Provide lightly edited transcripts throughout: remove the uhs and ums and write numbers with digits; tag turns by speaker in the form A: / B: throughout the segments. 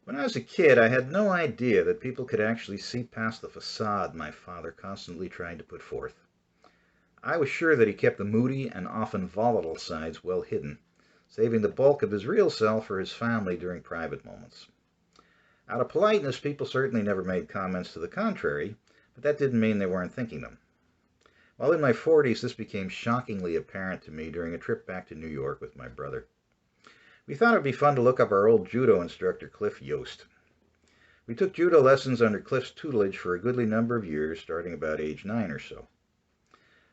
A: When I was a kid, I had no idea that people could actually see past the facade my father constantly tried to put forth. I was sure that he kept the moody and often volatile sides well hidden, saving the bulk of his real self for his family during private moments. Out of politeness, people certainly never made comments to the contrary, but that didn't mean they weren't thinking them. While in my 40s, this became shockingly apparent to me during a trip back to New York with my brother. We thought it would be fun to look up our old judo instructor, Cliff Yost. We took judo lessons under Cliff's tutelage for a goodly number of years, starting about age 9 or so.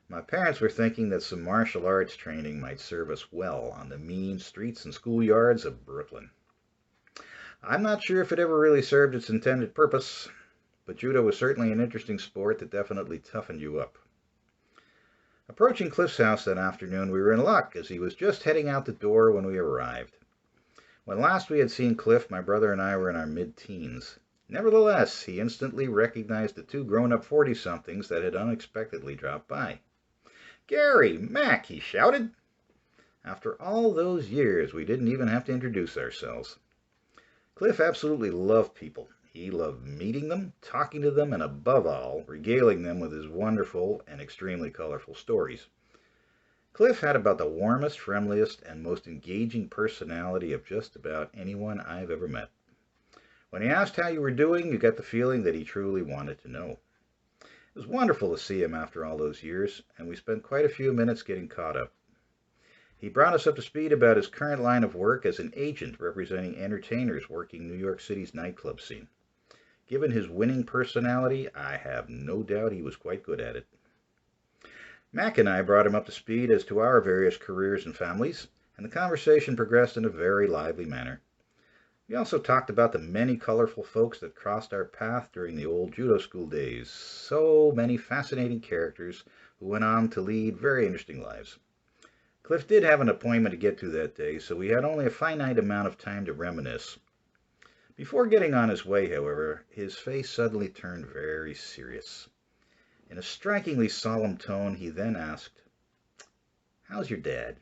A: My parents were thinking that some martial arts training might serve us well on the mean streets and schoolyards of Brooklyn. I'm not sure if it ever really served its intended purpose, but judo was certainly an interesting sport that definitely toughened you up. Approaching Cliff's house that afternoon, we were in luck as he was just heading out the door when we arrived. When last we had seen Cliff, my brother and I were in our mid-teens. Nevertheless, he instantly recognized the two grown-up 40-somethings that had unexpectedly dropped by. "Gary! Mac!" he shouted. After all those years, we didn't even have to introduce ourselves. Cliff absolutely loved people. He loved meeting them, talking to them, and above all, regaling them with his wonderful and extremely colorful stories. Cliff had about the warmest, friendliest, and most engaging personality of just about anyone I've ever met. When he asked how you were doing, you got the feeling that he truly wanted to know. It was wonderful to see him after all those years, and we spent quite a few minutes getting caught up. He brought us up to speed about his current line of work as an agent representing entertainers working New York City's nightclub scene. Given his winning personality, I have no doubt he was quite good at it. Mac and I brought him up to speed as to our various careers and families, and the conversation progressed in a very lively manner. We also talked about the many colorful folks that crossed our path during the old judo school days. So many fascinating characters who went on to lead very interesting lives. Cliff did have an appointment to get to that day, so we had only a finite amount of time to reminisce. Before getting on his way, however, his face suddenly turned very serious. In a strikingly solemn tone, he then asked, "How's your dad?"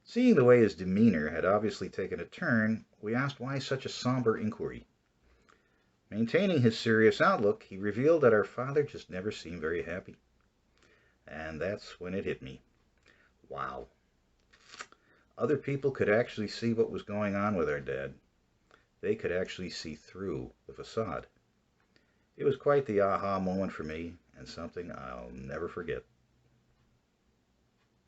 A: Seeing the way his demeanor had obviously taken a turn, we asked why such a somber inquiry. Maintaining his serious outlook, he revealed that our father just never seemed very happy. And that's when it hit me. Wow. Other people could actually see what was going on with our dad. They could actually see through the facade. It was quite the aha moment for me, and something I'll never forget.